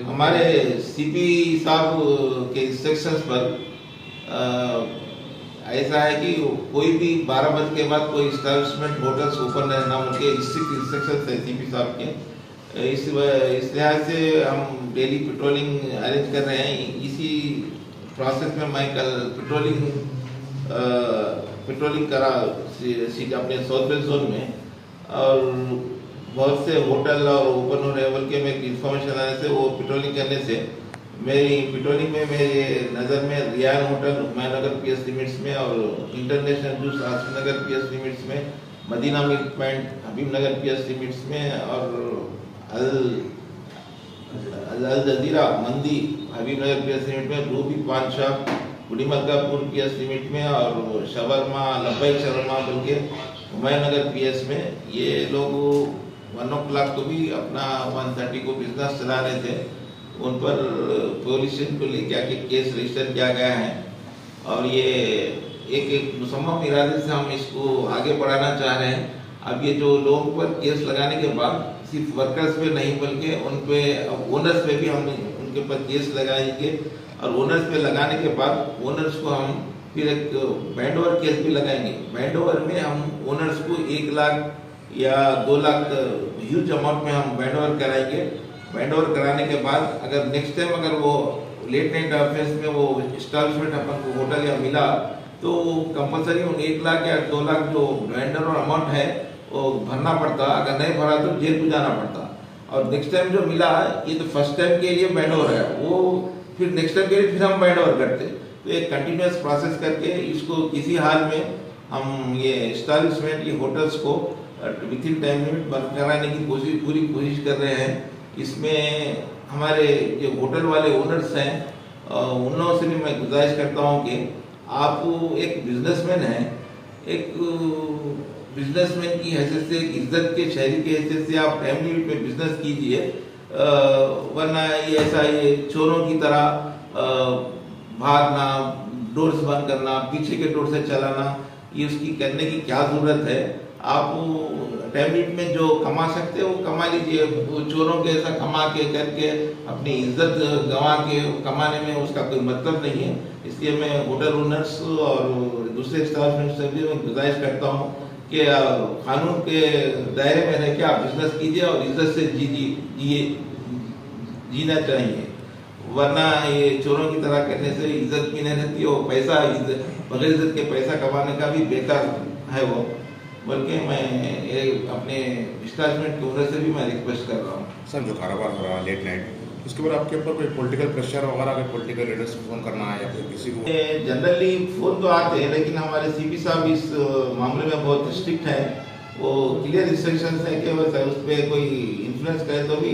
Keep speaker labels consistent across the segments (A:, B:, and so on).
A: हमारे सीपी साहब के इंस्ट्रक्शंस पर ऐसा है कि कोई भी 12 बजे के बाद कोई इस्टेब्लिशमेंट होटल्स ओपन रहना उनके स्ट्रिक्ट इंस्ट्रक्शंस है सीपी साहब के। इस लिहाज से हम डेली पेट्रोलिंग अरेंज कर रहे हैं। इसी प्रोसेस में मैं कल पेट्रोलिंग करा अपने साउथ वेस्ट जोन में, और बहुत से होटल और ओपन और लेवल के में इंफॉर्मेशन आने से वो पेट्रोलिंग करने से मेरी पेट्रोलिंग में मेरे नज़र में Riyan hotel Humayunnagar PS limits में और international juice Asifnagar PS limits में, Madina milk point Habibnagar PS limits में और Al Jazeera Mandi Habibnagar PS limit में, Ruby Paan shop Gudimalkapur PS limit में और शवरमा लब्बैक शवरमा बल्कि हुमायूंनगर पीएस में। ये लोग 1 o'clock को भी अपना 1:30 को बिजनेस चला रहे थे। उन पर पुलिस को लेके आके केस रजिस्टर किया गया है और ये एक मुसम्मम इरादे से हम इसको आगे बढ़ाना चाह रहे हैं। अब ये जो लोगों पर केस लगाने के बाद सिर्फ वर्कर्स पे नहीं बल्कि उन पे ओनर्स पे भी हम उनके ऊपर केस लगाएंगे और ओनर्स पे लगाने के बाद ओनर्स को हम फिर एक बैंड ओवर केस भी लगाएंगे। बैंड ओवर में हम ओनर्स को 1 लाख या 2 लाख ह्यूज अमाउंट में हम बैंड ओवर कराएंगे। बैंड ओवर कराने के बाद अगर नेक्स्ट टाइम अगर वो लेट नाइट अफेयर्स में वो एस्टैब्लिशमेंट अपन को होटल या मिला तो कंपलसरी उन 1 लाख या 2 लाख जो बैंड ओवर अमाउंट है वो भरना पड़ता। अगर नहीं भरा तो जेल को जाना पड़ता। और नेक्स्ट टाइम जो मिला ये तो फर्स्ट टाइम के लिए बैंड ओवर है, वो फिर नेक्स्ट टाइम के लिए फिर हम बैंड ओवर करते। तो एक कंटिन्यूस प्रोसेस करके इसको किसी हाल में हम ये एस्टैब्लिशमेंट ये होटल्स को विद इन टाइम लिमिट बंद कराने की पूरी कोशिश कर रहे हैं। इसमें हमारे जो होटल वाले ओनर्स हैं उन लोगों से भी मैं गुजारिश करता हूं कि आप एक बिजनेसमैन हैं, एक बिजनेसमैन की हैसियत से, एक इज्जत के शहरी की हैसियत से आप टाइम लिमिट में बिजनेस कीजिए, वरना ये ऐसा ये चोरों की तरह भागना, डोर्स बंद करना, पीछे के डोर से चलाना, ये उसकी करने की क्या जरूरत है। आप टाइम लिमिट में जो कमा सकते हो वो कमा लीजिए। वो चोरों के ऐसा कमा के करके अपनी इज्जत गंवा के कमाने में उसका कोई मतलब नहीं है। इसलिए मैं होटल ओनर्स और दूसरे स्टाफ से भी मैं गुजारिश करता हूँ कि कानून के दायरे में रह के आप बिजनेस कीजिए और इज्जत से जीना चाहिए, वरना ये चोरों की तरह करने से इज्जत भी नहीं रहती और पैसा बगैर इज्जत के पैसा कमाने का भी बेकार है वो। बल्कि मैं अपने एस्टैब्लिशमेंट के ओनर से भी मैं रिक्वेस्ट कर रहा हूँ।
B: सर जो कारोबार हो रहा है लेट नाइट उसके बाद आपके ऊपर कोई पॉलिटिकल प्रेशर वगैरह अगर पॉलिटिकल लीडर्स को फोन करना है या फिर किसी को?
A: जनरली फोन तो आते हैं लेकिन हमारे सीपी साहब इस मामले में बहुत स्ट्रिक्ट है। वो क्लियर इंस्ट्रक्शंस है कि बस उस पर कोई इन्फ्लुएंस करे तो भी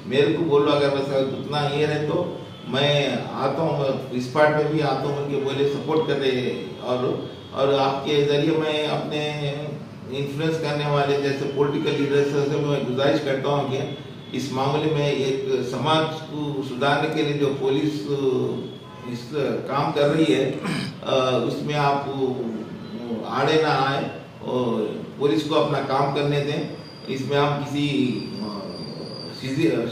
A: मेरे को बोलो, अगर बस उतना ये है तो मैं आता हूँ, इस पार्ट में भी आता हूँ उनके बोले सपोर्ट कर रहे। और आपके जरिए मैं अपने इन्फ्लुएंस करने वाले जैसे पॉलिटिकल लीडर्स से मैं गुजारिश करता हूँ कि इस मामले में एक समाज को सुधारने के लिए जो पुलिस इस काम कर रही है उसमें आप आड़े ना आए और पुलिस को अपना काम करने दें। इसमें हम किसी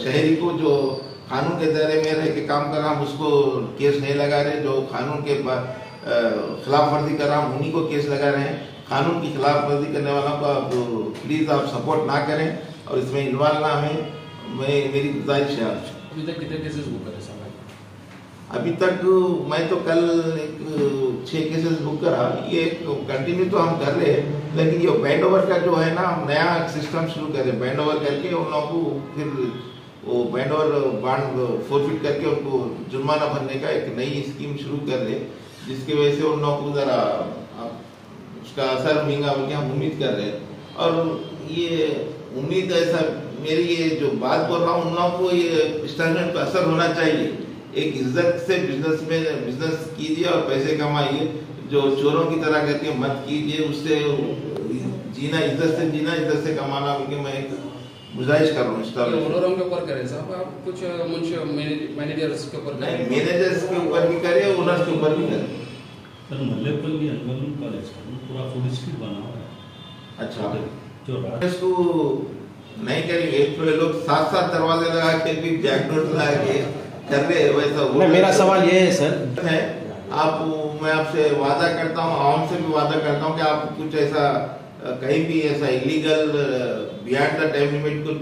A: शहरी को जो कानून के दायरे में रह के काम कर रहा हम उसको केस नहीं लगा रहे, जो कानून के खिलाफ वर्जी कर रहा हम उन्हीं को केस लगा रहे हैं। कानून की खिलाफ वर्जी करने वालों को आप प्लीज आप सपोर्ट ना करें और इसमें इन्वॉल्व ना हमें, मेरी गुजारिश है।
C: अभी तक कितने केसेस बुक करे साहब?
A: अभी तक मैं तो कल 6 केसेस बुक करा। ये कंटिन्यू तो हम कर रहे हैं लेकिन ये बैंड ओवर का जो है ना हम नया सिस्टम शुरू कर रहे हैं। बैंड ओवर करके उन लोगों को फिर वो बैंड ओवर बॉन्ड फोरफिट करके उनको जुर्माना भरने का एक नई स्कीम शुरू कर रहे हैं, जिसकी वजह से उन लोगों को ज़रा उसका असर मिलेगा बल्कि हम उम्मीद कर रहे हैं। और ये उम्मीद ऐसा मेरी ये जो बात बोल रहा हूँ उन लोगों को ये स्टैंडर्ड पर असर होना चाहिए। एक इज्जत से बिजनेस कीजिए और पैसे कमाइए, जो चोरों की तरह करके मत कीजिए। उससे जीना इज्जत से जीना, इज्जत से कमाना, क्योंकि मैं एक गुजारिश कर रहा हूँ।
C: ओनरों के ऊपर करें साहब, आप कुछ मैनेजर्स के ऊपर
A: नहीं, मैनेजर्स के ऊपर भी करें, ओनर्स के ऊपर भी करें।
D: सर मल्लेपुर भी अंगनवाड़ी कॉलेज का पूरा फूड स्ट्रीट बना हुआ है।
A: अच्छा,
D: जो
A: इसको नहीं करेंगे। तो ये लोग 7-7 दरवाजे लगा के भी बैक नोट लगा के कर रहे हैं, वैसा
E: नहीं, मेरा सवाल ये है सर
A: है। मैं आपसे वादा करता हूँ, आवाम से भी वादा करता हूँ कि आप कुछ ऐसा कहीं भी ऐसा illegal beyond the time limit कुछ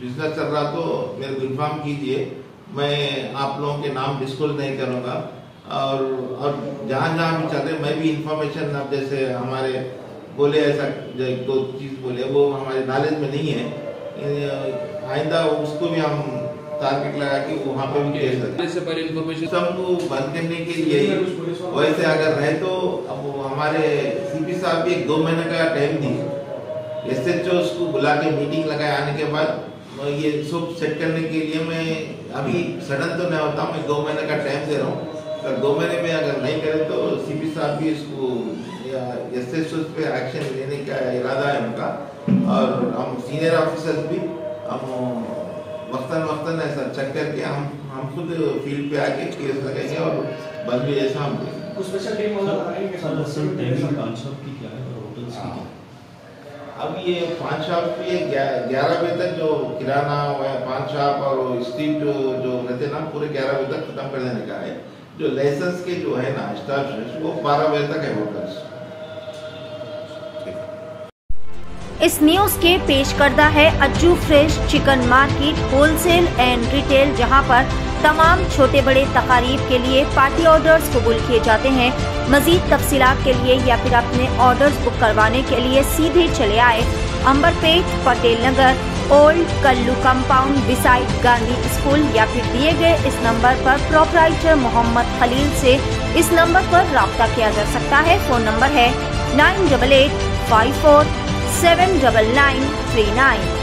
A: बिजनेस चल रहा तो मेरे को इन्फॉर्म कीजिए। मैं आप लोगों के नाम डिस्क्लोज नहीं करूँगा, और जहाँ जहाँ भी चल रहे मैं भी इंफॉर्मेशन, अब जैसे हमारे बोले ऐसा जो 2 चीज़ बोले वो हमारे नॉलेज में नहीं है, आइंदा उसको भी हम टारगेट लगा के वहाँ पे भी केस सिस्टम को बंद करने के लिए। वैसे अगर रहे तो अब हमारे सीपी साहब भी 2 महीने का टाइम दी, SHO को बुला के मीटिंग लगाए, आने के बाद ये सब सेट करने के लिए मैं अभी सडन तो नहीं होता, मैं 2 महीने का टाइम दे रहा हूँ। अगर 2 महीने में अगर नहीं करे तो सीपी साहब भी इसको SHO पे एक्शन लेने का इरादा है उनका, और हम सीनियर ऑफिसर्स भी हम वक्तन ऐसा चेक करके हम खुद फील्ड पे आके केस लगाएंगे और बंद भी ऐसा हम देंगे।
E: स्पेशल टीम
D: टाइमिंग पान शॉप की क्या है और होटल्स की क्या है?
A: अब ये पान शॉप भी 11 बजे तक जो किराना पान शॉप और स्ट्रीट जो रहते ना पूरे 11 बजे तक खत्म कर देने का है। जो लाइसेंस के जो है ना स्टाफ वो 12 बजे तक है होटल्स।
F: इस न्यूज के पेश करदा है Ajju fresh chicken market wholesale and retail, जहां पर तमाम छोटे बड़े तकारीब के लिए पार्टी ऑर्डर्स कबूल किए जाते हैं। मजीद तफसीलात के लिए या फिर अपने ऑर्डर्स बुक करवाने के लिए सीधे चले आए Amberpet, Patel Nagar, old Kallu compound beside Gandhi school, या फिर दिए गए इस नंबर पर प्रोपराइटर मोहम्मद खलील से इस नंबर पर राब्ता किया जा सकता है। फोन नंबर है 9885479939।